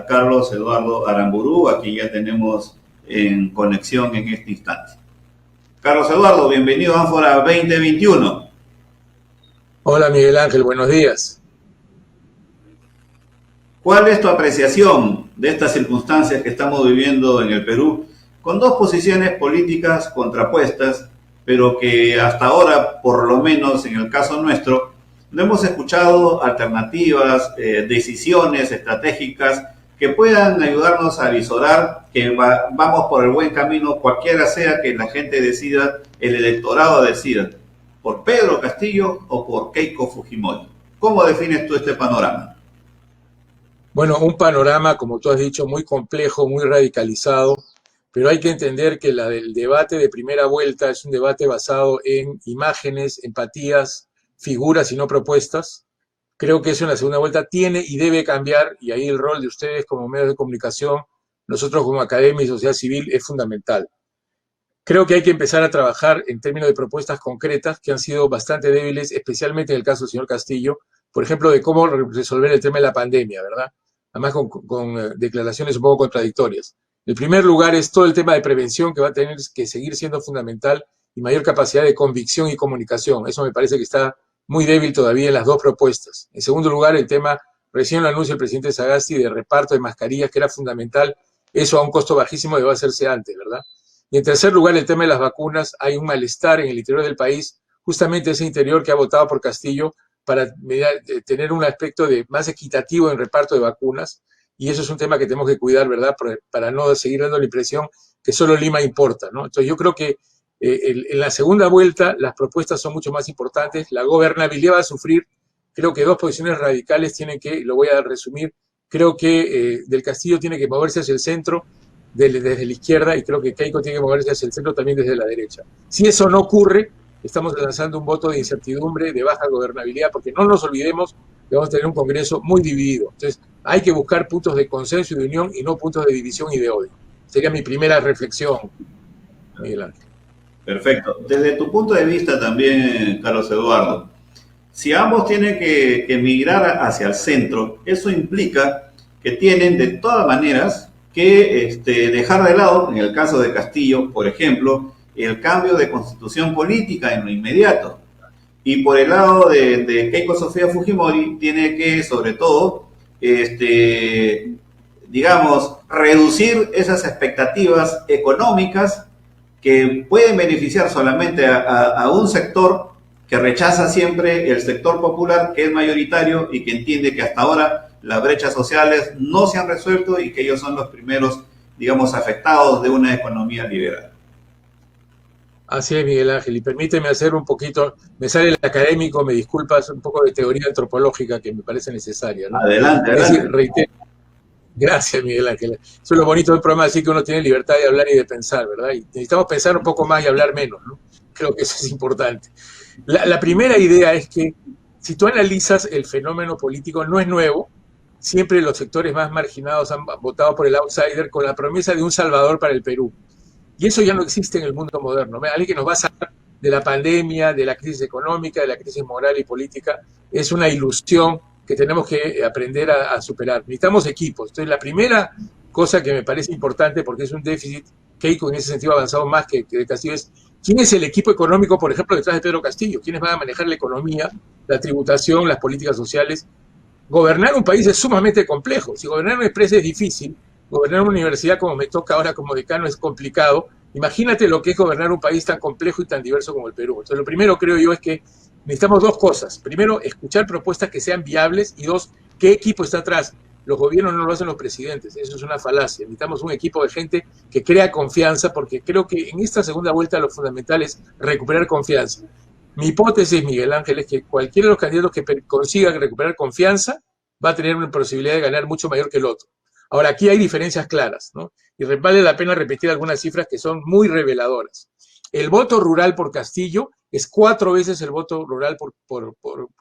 Carlos Eduardo Aramburú, a quien ya tenemos en conexión en este instante. Carlos Eduardo, bienvenido a Ánfora 2021. Hola Miguel Ángel, buenos días. ¿Cuál es tu apreciación de estas circunstancias que estamos viviendo en el Perú, con dos posiciones políticas contrapuestas, pero que hasta ahora, por lo menos en el caso nuestro, no hemos escuchado alternativas, decisiones estratégicas que puedan ayudarnos a visorar que vamos por el buen camino, cualquiera sea que la gente decida, el electorado decida, por Pedro Castillo o por Keiko Fujimori? ¿Cómo defines tú este panorama? Bueno, un panorama, como tú has dicho, muy complejo, muy radicalizado, pero hay que entender que el debate de primera vuelta es un debate basado en imágenes, empatías, figuras y no propuestas. Creo que eso en la segunda vuelta tiene y debe cambiar, y ahí el rol de ustedes como medios de comunicación, nosotros como academia y sociedad civil, es fundamental. Creo que hay que empezar a trabajar en términos de propuestas concretas que han sido bastante débiles, especialmente en el caso del señor Castillo, por ejemplo, de cómo resolver el tema de la pandemia, ¿verdad? Además con declaraciones un poco contradictorias. El primer lugar es todo el tema de prevención, que va a tener que seguir siendo fundamental, y mayor capacidad de convicción y comunicación. Eso me parece que está muy débil todavía en las dos propuestas. En segundo lugar, el tema, recién lo anunció el presidente Sagasti, de reparto de mascarillas, que era fundamental. Eso a un costo bajísimo debe hacerse antes, ¿verdad? Y en tercer lugar, el tema de las vacunas. Hay un malestar en el interior del país, justamente ese interior que ha votado por Castillo, para tener un aspecto más equitativo en reparto de vacunas, y eso es un tema que tenemos que cuidar, ¿verdad?, para no seguir dando la impresión que solo Lima importa, ¿no? Entonces yo creo que en la segunda vuelta las propuestas son mucho más importantes, la gobernabilidad va a sufrir, creo que dos posiciones radicales tienen que, lo voy a resumir, creo que del Castillo tiene que moverse hacia el centro, desde la izquierda, y creo que Keiko tiene que moverse hacia el centro también desde la derecha. Si eso no ocurre, estamos lanzando un voto de incertidumbre, de baja gobernabilidad, porque no nos olvidemos que vamos a tener un Congreso muy dividido. Entonces, hay que buscar puntos de consenso y de unión y no puntos de división y de odio. Sería mi primera reflexión, Miguel Ángel. Perfecto. Desde tu punto de vista también, Carlos Eduardo, si ambos tienen que migrar hacia el centro, eso implica que tienen de todas maneras que dejar de lado, en el caso de Castillo, por ejemplo, el cambio de constitución política en lo inmediato. Y por el lado de Keiko Sofía Fujimori, tiene que, sobre todo, digamos, reducir esas expectativas económicas que pueden beneficiar solamente a un sector que rechaza siempre el sector popular, que es mayoritario y que entiende que hasta ahora las brechas sociales no se han resuelto y que ellos son los primeros, digamos, afectados de una economía liberal. Así es, Miguel Ángel, y permíteme hacer un poquito, me sale el académico, me disculpas, un poco de teoría antropológica que me parece necesaria, ¿no? Adelante, Es decir, adelante. gracias, Miguel Ángel. Eso es lo bonito del programa, así que uno tiene libertad de hablar y de pensar, ¿verdad? Y necesitamos pensar un poco más y hablar menos, ¿no? Creo que eso es importante. La primera idea es que si tú analizas el fenómeno político, no es nuevo. Siempre los sectores más marginados han votado por el outsider con la promesa de un salvador para el Perú. Y eso ya no existe en el mundo moderno. Alguien que nos va a sacar de la pandemia, de la crisis económica, de la crisis moral y política, es una ilusión que tenemos que aprender a superar. Necesitamos equipos. Entonces, la primera cosa que me parece importante, porque es un déficit, Keiko en ese sentido ha avanzado más que Castillo, es quién es el equipo económico, por ejemplo, detrás de Pedro Castillo, quiénes van a manejar la economía, la tributación, las políticas sociales. Gobernar un país es sumamente complejo. Si gobernar una empresa es difícil, gobernar una universidad como me toca ahora como decano es complicado. Imagínate lo que es gobernar un país tan complejo y tan diverso como el Perú. Entonces, lo primero creo yo es que necesitamos dos cosas. Primero, escuchar propuestas que sean viables, y dos, ¿qué equipo está atrás? Los gobiernos no lo hacen los presidentes, eso es una falacia. Necesitamos un equipo de gente que crea confianza, porque creo que en esta segunda vuelta lo fundamental es recuperar confianza. Mi hipótesis, Miguel Ángel, es que cualquiera de los candidatos que consiga recuperar confianza va a tener una posibilidad de ganar mucho mayor que el otro. Ahora, aquí hay diferencias claras, ¿no? Y vale la pena repetir algunas cifras que son muy reveladoras. El voto rural por Castillo es 4 veces el voto rural por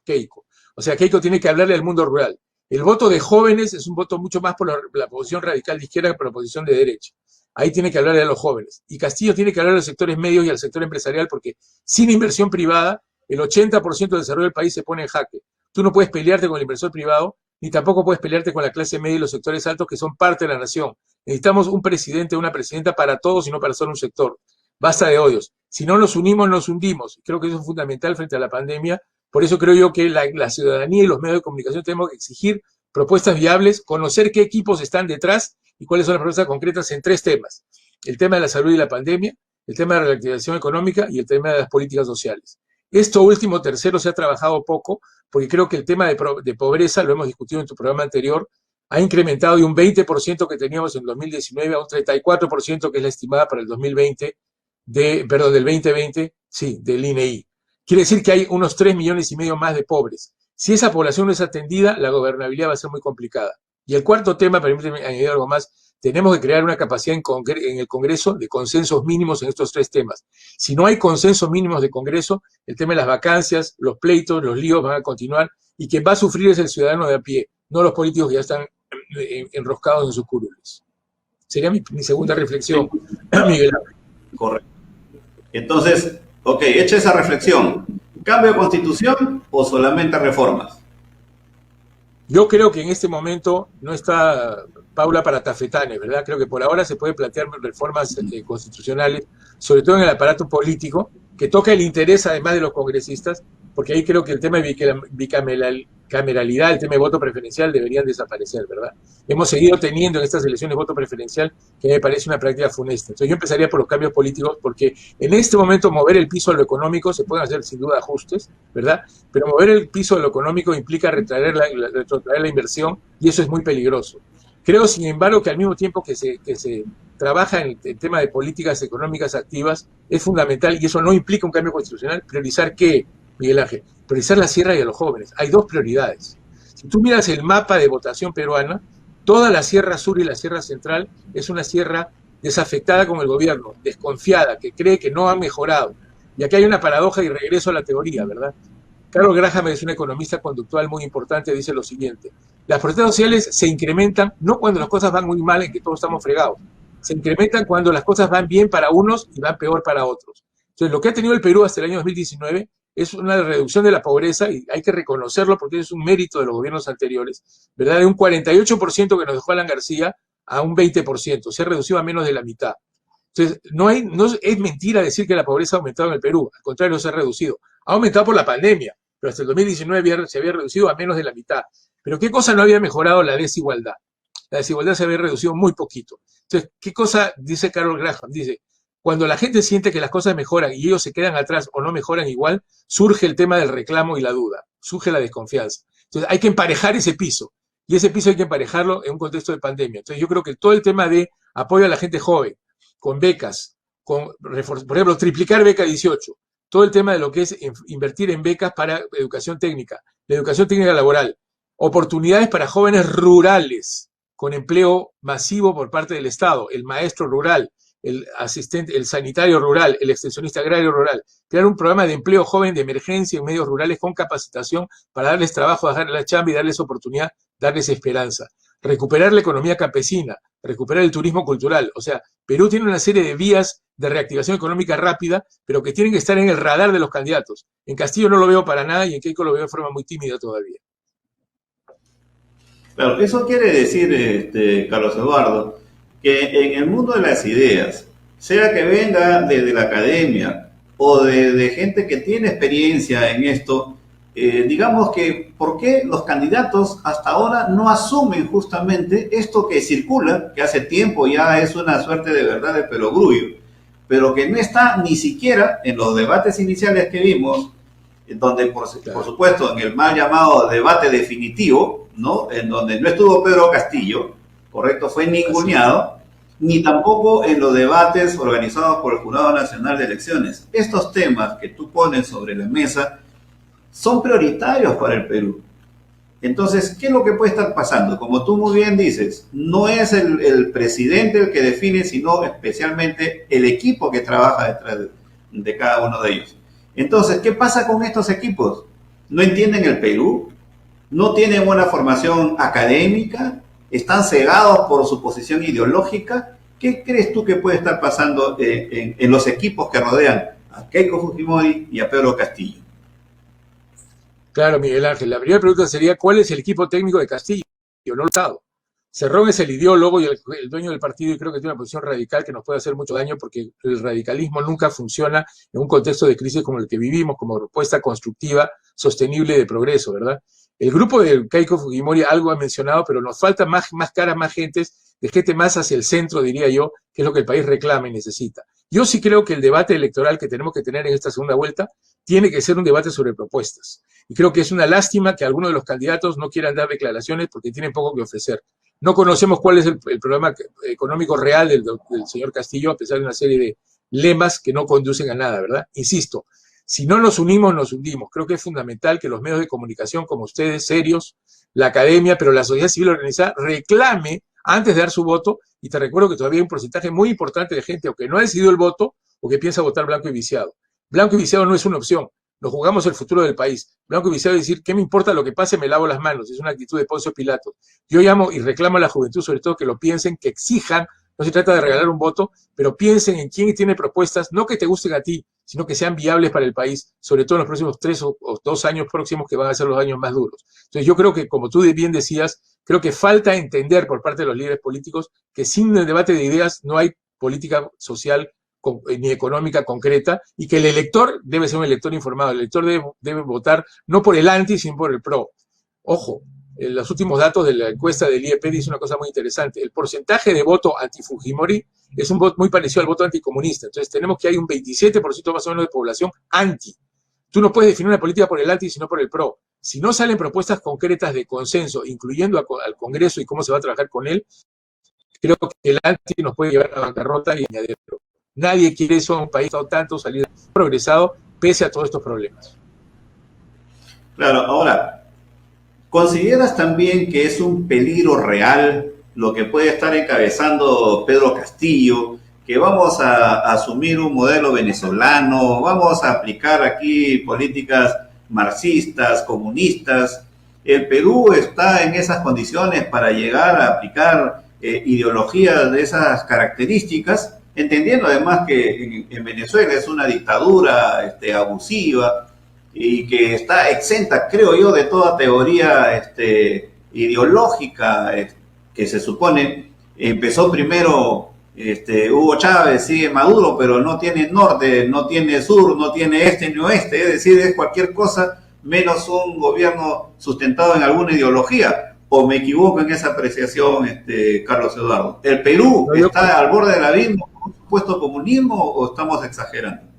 Keiko. O sea, Keiko tiene que hablarle al mundo rural. El voto de jóvenes es un voto mucho más por la posición radical de izquierda que por la posición de derecha. Ahí tiene que hablarle a los jóvenes. Y Castillo tiene que hablar a los sectores medios y al sector empresarial, porque sin inversión privada, el 80% del desarrollo del país se pone en jaque. Tú no puedes pelearte con el inversor privado ni tampoco puedes pelearte con la clase media y los sectores altos que son parte de la nación. Necesitamos un presidente o una presidenta para todos y no para solo un sector. Basta de odios. Si no nos unimos, nos hundimos. Creo que eso es fundamental frente a la pandemia. Por eso creo yo que la ciudadanía y los medios de comunicación tenemos que exigir propuestas viables, conocer qué equipos están detrás y cuáles son las propuestas concretas en 3 temas. El tema de la salud y la pandemia, el tema de la reactivación económica y el tema de las políticas sociales. Esto último, tercero, se ha trabajado poco, porque creo que el tema de pobreza, lo hemos discutido en tu programa anterior, ha incrementado de un 20% que teníamos en 2019 a un 34% que es la estimada para el 2020, del 2020, sí, del INEI. Quiere decir que hay unos 3,5 millones más de pobres. Si esa población no es atendida, la gobernabilidad va a ser muy complicada. Y el cuarto tema, permíteme añadir algo más, tenemos que crear una capacidad en el Congreso de consensos mínimos en estos 3 temas. Si no hay consensos mínimos de Congreso, el tema de las vacancias, los pleitos, los líos van a continuar y quien va a sufrir es el ciudadano de a pie, no los políticos que ya están enroscados en sus curules. Sería mi segunda reflexión, Miguel. Correcto. Entonces, ok, hecha esa reflexión, ¿cambio de constitución o solamente reformas? Yo creo que en este momento no está Paula para tafetanes, ¿verdad? Creo que por ahora se puede plantear reformas constitucionales, sobre todo en el aparato político, que toca el interés además de los congresistas, porque ahí creo que el tema de bicameralidad, el tema de voto preferencial deberían desaparecer, ¿verdad? Hemos seguido teniendo en estas elecciones voto preferencial, que me parece una práctica funesta. Entonces yo empezaría por los cambios políticos, porque en este momento mover el piso a lo económico, se pueden hacer sin duda ajustes, ¿verdad? Pero mover el piso a lo económico implica retrotraer la inversión, y eso es muy peligroso. Creo, sin embargo, que al mismo tiempo que se trabaja en el tema de políticas económicas activas, es fundamental, y eso no implica un cambio constitucional, priorizar ¿qué, Miguel Ángel? Priorizar la sierra y a los jóvenes. Hay 2 prioridades. Si tú miras el mapa de votación peruana, toda la sierra sur y la sierra central es una sierra desafectada con el gobierno, desconfiada, que cree que no ha mejorado. Y aquí hay una paradoja y regreso a la teoría, ¿verdad? Carol Graham es un economista conductual muy importante, dice lo siguiente: las protestas sociales se incrementan no cuando las cosas van muy mal, en que todos estamos fregados, se incrementan cuando las cosas van bien para unos y van peor para otros. Entonces, lo que ha tenido el Perú hasta el año 2019 es una reducción de la pobreza, y hay que reconocerlo porque es un mérito de los gobiernos anteriores, ¿verdad? De un 48% que nos dejó Alan García a un 20%, se ha reducido a menos de la mitad. Entonces, no es mentira decir que la pobreza ha aumentado en el Perú, al contrario, se ha reducido. Ha aumentado por la pandemia, pero hasta el 2019 se había reducido a menos de la mitad. Pero ¿qué cosa no había mejorado? La desigualdad. La desigualdad se había reducido muy poquito. Entonces, ¿qué cosa dice Carol Graham? Dice, cuando la gente siente que las cosas mejoran y ellos se quedan atrás o no mejoran igual, surge el tema del reclamo y la duda, surge la desconfianza. Entonces, hay que emparejar ese piso, y ese piso hay que emparejarlo en un contexto de pandemia. Entonces, yo creo que todo el tema de apoyo a la gente joven, con becas, por ejemplo, triplicar beca 18, todo el tema de lo que es invertir en becas para educación técnica, la educación técnica laboral, oportunidades para jóvenes rurales con empleo masivo por parte del Estado, el maestro rural, el asistente, el sanitario rural, el extensionista agrario rural, crear un programa de empleo joven de emergencia en medios rurales con capacitación para darles trabajo, darles la chamba y darles oportunidad, darles esperanza. Recuperar la economía campesina, recuperar el turismo cultural. O sea, Perú tiene una serie de vías de reactivación económica rápida, pero que tienen que estar en el radar de los candidatos. En Castillo no lo veo para nada y en Keiko lo veo de forma muy tímida todavía. Claro, eso quiere decir, Carlos Eduardo, que en el mundo de las ideas, sea que venga desde la academia o de gente que tiene experiencia en esto, digamos que ¿por qué los candidatos hasta ahora no asumen justamente esto que circula, que hace tiempo ya es una suerte de verdad de perogrullo, pero que no está ni siquiera en los debates iniciales que vimos, donde por supuesto en el mal llamado debate definitivo, ¿no? En donde no estuvo Pedro Castillo, correcto, fue ninguneado, ni tampoco en los debates organizados por el Jurado Nacional de Elecciones. Estos temas que tú pones sobre la mesa son prioritarios para el Perú. Entonces, ¿qué es lo que puede estar pasando? Como tú muy bien dices, no es el presidente el que define, sino especialmente el equipo que trabaja detrás de cada uno de ellos. Entonces, ¿qué pasa con estos equipos? ¿No entienden el Perú? ¿No tienen buena formación académica? ¿Están cegados por su posición ideológica? ¿Qué crees tú que puede estar pasando en los equipos que rodean a Keiko Fujimori y a Pedro Castillo? Claro, Miguel Ángel. La primera pregunta sería, ¿cuál es el equipo técnico de Castillo? No lo he notado. Cerrón es el ideólogo y el dueño del partido y creo que tiene una posición radical que nos puede hacer mucho daño porque el radicalismo nunca funciona en un contexto de crisis como el que vivimos, como propuesta constructiva, sostenible de progreso, ¿verdad? El grupo de Keiko Fujimori algo ha mencionado, pero nos falta más caras, más gentes, de gente más hacia el centro, diría yo, que es lo que el país reclama y necesita. Yo sí creo que el debate electoral que tenemos que tener en esta segunda vuelta tiene que ser un debate sobre propuestas. Y creo que es una lástima que algunos de los candidatos no quieran dar declaraciones porque tienen poco que ofrecer. No conocemos cuál es el problema económico real del señor Castillo, a pesar de una serie de lemas que no conducen a nada, ¿verdad? Insisto, si no nos unimos, nos hundimos. Creo que es fundamental que los medios de comunicación como ustedes, serios, la academia, pero la sociedad civil organizada, reclame antes de dar su voto, y te recuerdo que todavía hay un porcentaje muy importante de gente o que no ha decidido el voto o que piensa votar blanco y viciado. Blanco y viciado no es una opción. Nos jugamos el futuro del país. Blanco y viciado es decir, ¿qué me importa lo que pase? Me lavo las manos. Es una actitud de Poncio Pilato. Yo llamo y reclamo a la juventud, sobre todo, que lo piensen, que exijan. No se trata de regalar un voto, pero piensen en quién tiene propuestas, no que te gusten a ti, sino que sean viables para el país, sobre todo en los próximos 3 o 2 años próximos, que van a ser los años más duros. Entonces yo creo que, como tú bien decías, creo que falta entender por parte de los líderes políticos que sin el debate de ideas no hay política social ni económica concreta, y que el elector debe ser un elector informado. El elector debe votar no por el anti, sino por el pro. Ojo, los últimos datos de la encuesta del IEP dice una cosa muy interesante. El porcentaje de voto anti-Fujimori es un voto muy parecido al voto anticomunista. Entonces tenemos que hay un 27% más o menos de población anti. Tú no puedes definir una política por el anti, sino por el pro. Si no salen propuestas concretas de consenso, incluyendo al Congreso y cómo se va a trabajar con él, creo que el anti nos puede llevar a la bancarrota y añadirlo. Nadie quiere eso a un país tanto salir progresado pese a todos estos problemas. Claro, ahora, ¿consideras también que es un peligro real lo que puede estar encabezando Pedro Castillo, que vamos a asumir un modelo venezolano, vamos a aplicar aquí políticas marxistas, comunistas? El Perú está en esas condiciones para llegar a aplicar ideologías de esas características, entendiendo además que en Venezuela es una dictadura abusiva y que está exenta, creo yo, de toda teoría ideológica que se supone empezó primero Hugo Chávez, sigue Maduro, pero no tiene norte, no tiene sur, no tiene este ni oeste, es decir, es cualquier cosa menos un gobierno sustentado en alguna ideología. ¿O me equivoco en esa apreciación, Carlos Eduardo? ¿El Perú está al borde del abismo con un supuesto comunismo o estamos exagerando?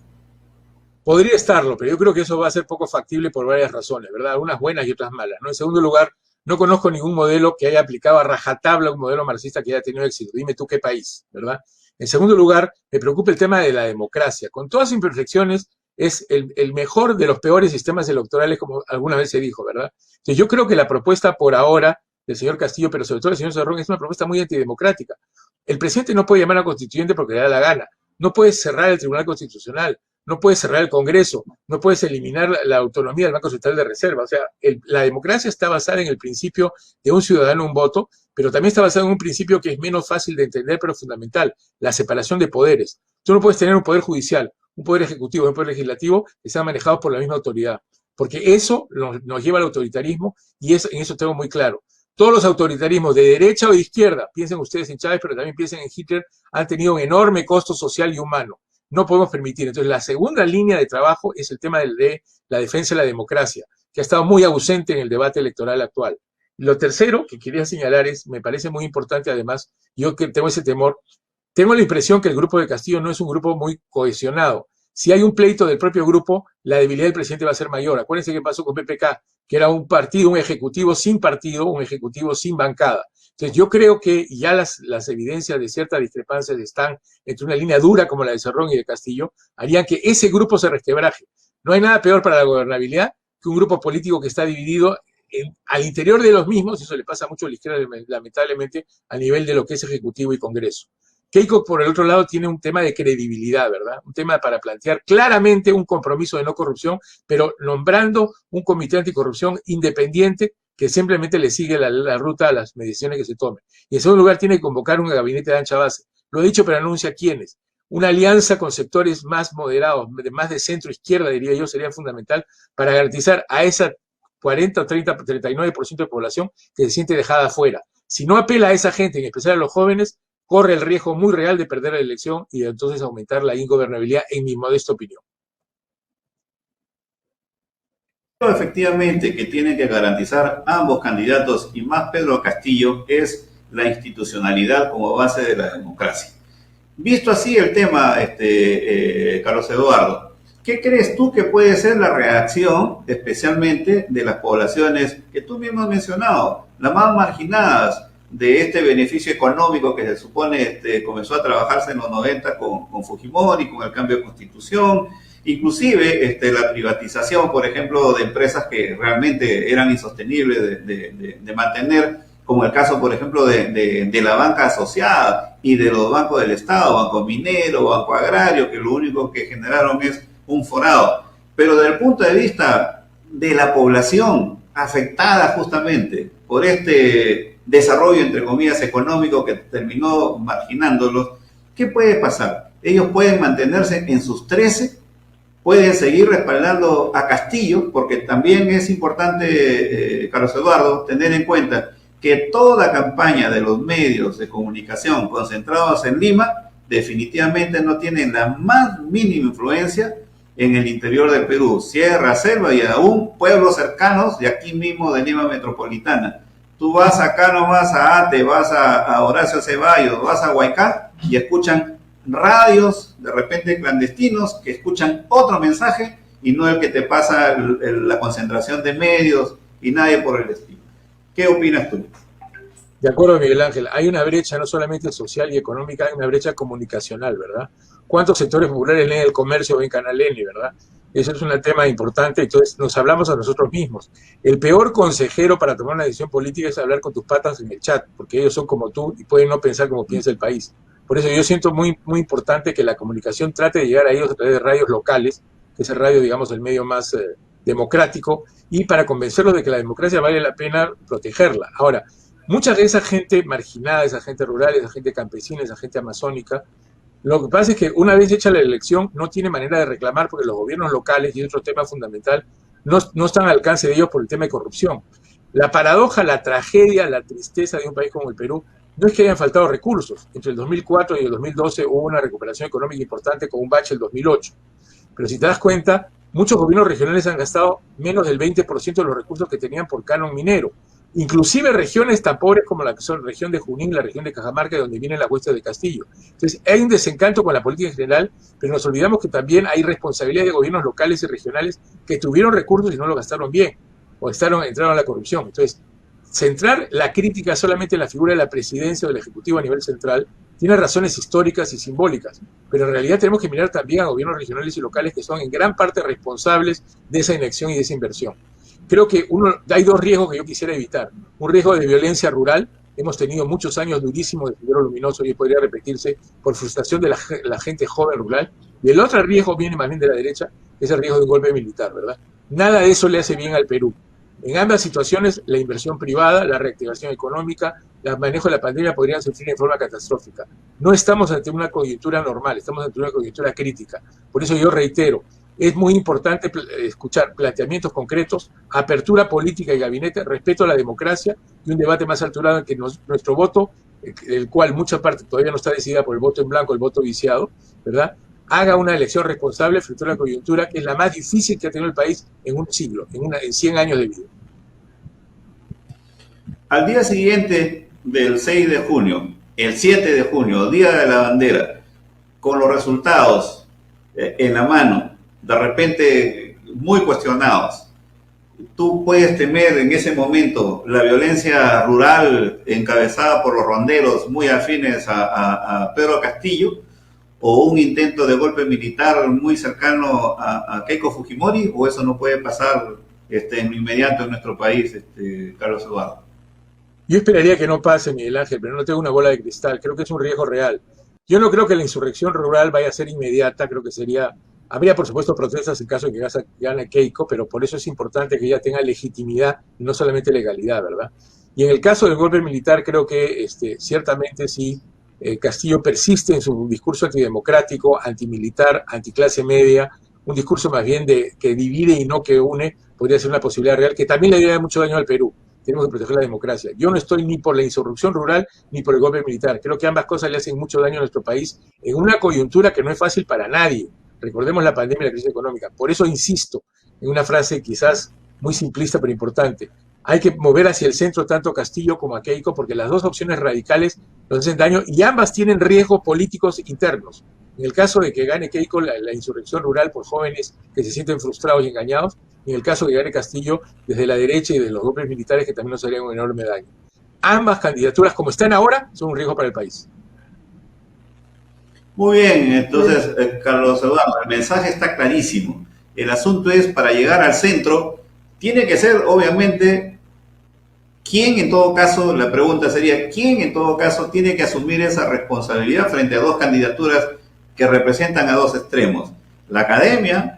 Podría estarlo, pero yo creo que eso va a ser poco factible por varias razones, ¿verdad? Algunas buenas y otras malas, ¿no? En segundo lugar, no conozco ningún modelo que haya aplicado a rajatabla un modelo marxista que haya tenido éxito. Dime tú qué país, ¿verdad? En segundo lugar, me preocupa el tema de la democracia. Con todas sus imperfecciones, es el mejor de los peores sistemas electorales, como alguna vez se dijo, ¿verdad? Entonces, yo creo que la propuesta por ahora del señor Castillo, pero sobre todo del señor Cerrón, es una propuesta muy antidemocrática. El presidente no puede llamar a constituyente porque le da la gana. No puede cerrar el Tribunal Constitucional. No puedes cerrar el Congreso, no puedes eliminar la autonomía del Banco Central de Reserva. O sea, la democracia está basada en el principio de un ciudadano, un voto, pero también está basada en un principio que es menos fácil de entender, pero fundamental, la separación de poderes. Tú no puedes tener un poder judicial, un poder ejecutivo y un poder legislativo que sean manejados por la misma autoridad, porque eso nos lleva al autoritarismo y en eso tengo muy claro. Todos los autoritarismos de derecha o de izquierda, piensen ustedes en Chávez, pero también piensen en Hitler, han tenido un enorme costo social y humano. No podemos permitir. Entonces, la segunda línea de trabajo es el tema de la defensa de la democracia, que ha estado muy ausente en el debate electoral actual. Lo tercero que quería señalar me parece muy importante además, yo que tengo ese temor, tengo la impresión que el grupo de Castillo no es un grupo muy cohesionado. Si hay un pleito del propio grupo, la debilidad del presidente va a ser mayor. Acuérdense qué pasó con PPK, que era un partido, un ejecutivo sin bancada. Entonces yo creo que ya las evidencias de ciertas discrepancias están entre una línea dura como la de Cerrón y de Castillo, harían que ese grupo se resquebraje. No hay nada peor para la gobernabilidad que un grupo político que está dividido al interior de los mismos, y eso le pasa mucho a la izquierda lamentablemente, a nivel de lo que es Ejecutivo y Congreso. Keiko, por el otro lado, tiene un tema de credibilidad, ¿verdad? Un tema para plantear claramente un compromiso de no corrupción, pero nombrando un comité anticorrupción independiente que simplemente le sigue la ruta a las mediciones que se tomen. Y en segundo lugar, tiene que convocar un gabinete de ancha base. Lo he dicho, pero anuncia quiénes. Una alianza con sectores más moderados, más de centro-izquierda, diría yo, sería fundamental para garantizar a esa 40 o 30, 39% de población que se siente dejada afuera. Si no apela a esa gente, en especial a los jóvenes, corre el riesgo muy real de perder la elección y de entonces aumentar la ingobernabilidad, en mi modesta opinión. Efectivamente, que tiene que garantizar ambos candidatos y más Pedro Castillo es la institucionalidad como base de la democracia. Visto así el tema, Carlos Eduardo, ¿qué crees tú que puede ser la reacción, especialmente de las poblaciones que tú mismo has mencionado, las más marginadas de este beneficio económico que se supone comenzó a trabajarse en los 90 con Fujimori, con el cambio de constitución, inclusive la privatización, por ejemplo, de empresas que realmente eran insostenibles de mantener, como el caso, por ejemplo, de la banca asociada y de los bancos del Estado, Banco Minero, Banco Agrario, que lo único que generaron es un forado. Pero desde el punto de vista de la población afectada justamente por este desarrollo, entre comillas, económico que terminó marginándolos, ¿qué puede pasar? Ellos pueden mantenerse en sus 13, pueden seguir respaldando a Castillo, porque también es importante, Carlos Eduardo, tener en cuenta que toda campaña de los medios de comunicación concentrados en Lima definitivamente no tienen la más mínima influencia en el interior del Perú, sierra, selva y aún pueblos cercanos de aquí mismo de Lima Metropolitana. Tú vas acá nomás a Ate, vas a Horacio Ceballos, vas a Huaycá y escuchan radios de repente clandestinos que escuchan otro mensaje y no el que te pasa la concentración de medios y nadie por el estilo. ¿Qué opinas tú? De acuerdo, Miguel Ángel, hay una brecha no solamente social y económica, hay una brecha comunicacional, ¿verdad? ¿Cuántos sectores populares leen el comercio o ven Canal N, verdad? Eso es un tema importante, entonces nos hablamos a nosotros mismos. El peor consejero para tomar una decisión política es hablar con tus patas en el chat, porque ellos son como tú y pueden no pensar como piensa el país. Por eso yo siento muy importante que la comunicación trate de llegar a ellos a través de radios locales, que es el radio, digamos, el medio más democrático, y para convencerlos de que la democracia vale la pena protegerla. Ahora, mucha de esa gente marginada, esa gente rural, esa gente campesina, esa gente amazónica, lo que pasa es que una vez hecha la elección no tiene manera de reclamar porque los gobiernos locales, y otro tema fundamental, no están al alcance de ellos por el tema de corrupción. La paradoja, la tragedia, la tristeza de un país como el Perú no es que hayan faltado recursos. Entre el 2004 y el 2012 hubo una recuperación económica importante con un bache el 2008. Pero si te das cuenta, muchos gobiernos regionales han gastado menos del 20% de los recursos que tenían por canon minero. Inclusive regiones tan pobres como la que son la región de Junín, la región de Cajamarca, de donde vienen las huestes de Castillo. Entonces, hay un desencanto con la política en general, pero nos olvidamos que también hay responsabilidad de gobiernos locales y regionales que tuvieron recursos y no lo gastaron bien, o entraron a la corrupción. Entonces, centrar la crítica solamente en la figura de la presidencia o del Ejecutivo a nivel central tiene razones históricas y simbólicas, pero en realidad tenemos que mirar también a gobiernos regionales y locales que son en gran parte responsables de esa inacción y de esa inversión. Creo que hay dos riesgos que yo quisiera evitar. Un riesgo de violencia rural. Hemos tenido muchos años durísimos de Sendero Luminoso y podría repetirse por frustración de la gente joven rural. Y el otro riesgo viene más bien de la derecha, que es el riesgo de un golpe militar, ¿verdad? Nada de eso le hace bien al Perú. En ambas situaciones, la inversión privada, la reactivación económica, el manejo de la pandemia podrían sufrir en forma catastrófica. No estamos ante una coyuntura normal, estamos ante una coyuntura crítica. Por eso yo reitero, es muy importante escuchar planteamientos concretos, apertura política y gabinete, respeto a la democracia y un debate más alturado en que nuestro voto, el cual mucha parte todavía no está decidida por el voto en blanco, el voto viciado, ¿verdad?, haga una elección responsable frente a una coyuntura que es la más difícil que ha tenido el país en un siglo, en 100 años de vida. Al día siguiente del 6 de junio, el 7 de junio, Día de la Bandera, con los resultados en la mano, de repente muy cuestionados, ¿tú puedes temer en ese momento la violencia rural encabezada por los ronderos muy afines a Pedro Castillo, o un intento de golpe militar muy cercano a Keiko Fujimori, o eso no puede pasar en lo inmediato en nuestro país, Carlos Eduardo? Yo esperaría que no pase, Miguel Ángel, pero no tengo una bola de cristal. Creo que es un riesgo real. Yo no creo que la insurrección rural vaya a ser inmediata. Creo que habría por supuesto protestas en caso de que gane Keiko, pero por eso es importante que ella tenga legitimidad y no solamente legalidad, ¿verdad? Y en el caso del golpe militar, creo que ciertamente sí, Castillo persiste en su discurso antidemocrático, antimilitar, anticlase media, un discurso más bien que divide y no que une, podría ser una posibilidad real que también le haría mucho daño al Perú. Tenemos que proteger la democracia. Yo no estoy ni por la insurrección rural ni por el golpe militar. Creo que ambas cosas le hacen mucho daño a nuestro país en una coyuntura que no es fácil para nadie. Recordemos la pandemia y la crisis económica. Por eso insisto en una frase quizás muy simplista pero importante. Hay que mover hacia el centro tanto a Castillo como a Keiko porque las dos opciones radicales nos hacen daño y ambas tienen riesgos políticos internos. En el caso de que gane Keiko la insurrección rural por jóvenes que se sienten frustrados y engañados, y en el caso de que gane Castillo desde la derecha y de los golpes militares que también nos harían un enorme daño. Ambas candidaturas, como están ahora, son un riesgo para el país. Muy bien, entonces, Carlos Eduardo, el mensaje está clarísimo. El asunto es, para llegar al centro, tiene que ser, obviamente, ¿quién en todo caso, la pregunta sería, quién en todo caso tiene que asumir esa responsabilidad frente a dos candidaturas que representan a dos extremos? La academia,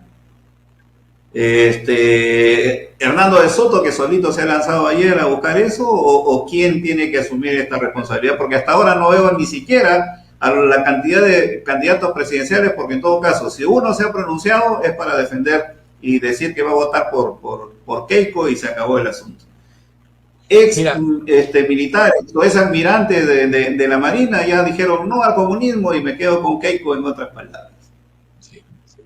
Hernando de Soto, que solito se ha lanzado ayer a buscar eso, o quién tiene que asumir esta responsabilidad, porque hasta ahora no veo ni siquiera a la cantidad de candidatos presidenciales, porque en todo caso, si uno se ha pronunciado es para defender y decir que va a votar por Keiko y se acabó el asunto. Militares o ex almirantes de la Marina ya dijeron no al comunismo y me quedo con Keiko, en otras palabras. Sí, sí.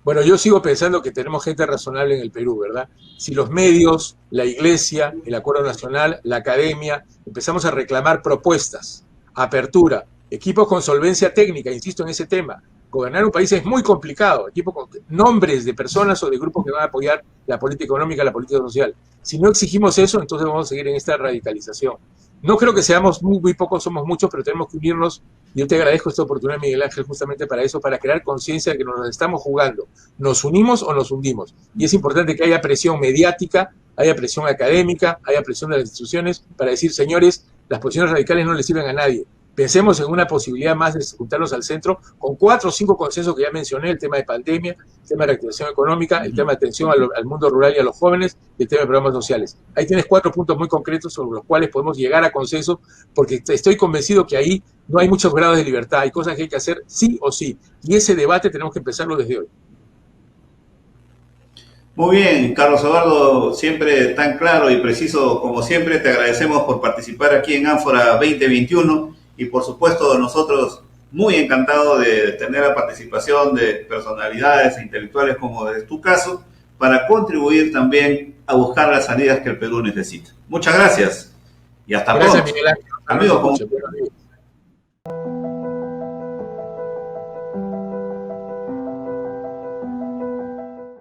Bueno, yo sigo pensando que tenemos gente razonable en el Perú, ¿verdad? Si los medios, la Iglesia, el Acuerdo Nacional, la Academia, empezamos a reclamar propuestas, apertura, equipos con solvencia técnica, insisto en ese tema. Gobernar un país es muy complicado, equipos con nombres de personas o de grupos que van a apoyar la política económica, la política social. Si no exigimos eso, entonces vamos a seguir en esta radicalización. No creo que seamos muy pocos, somos muchos, pero tenemos que unirnos. Yo te agradezco esta oportunidad, Miguel Ángel, justamente para eso, para crear conciencia de que nos estamos jugando. ¿Nos unimos o nos hundimos? Y es importante que haya presión mediática, haya presión académica, haya presión de las instituciones para decir, señores, las posiciones radicales no le sirven a nadie. Pensemos en una posibilidad más de juntarnos al centro con 4 o 5 consensos que ya mencioné, el tema de pandemia, el tema de reactivación económica, el tema de atención al mundo rural y a los jóvenes, y el tema de programas sociales. Ahí tienes 4 puntos muy concretos sobre los cuales podemos llegar a consensos, porque estoy convencido que ahí no hay muchos grados de libertad, hay cosas que hay que hacer sí o sí, y ese debate tenemos que empezarlo desde hoy. Muy bien, Carlos Eduardo, siempre tan claro y preciso como siempre, te agradecemos por participar aquí en Ánfora 2021 y por supuesto nosotros muy encantados de tener la participación de personalidades e intelectuales como es tu caso para contribuir también a buscar las salidas que el Perú necesita. Muchas gracias y hasta pronto. Gracias, Miguel Ángel. Amigos,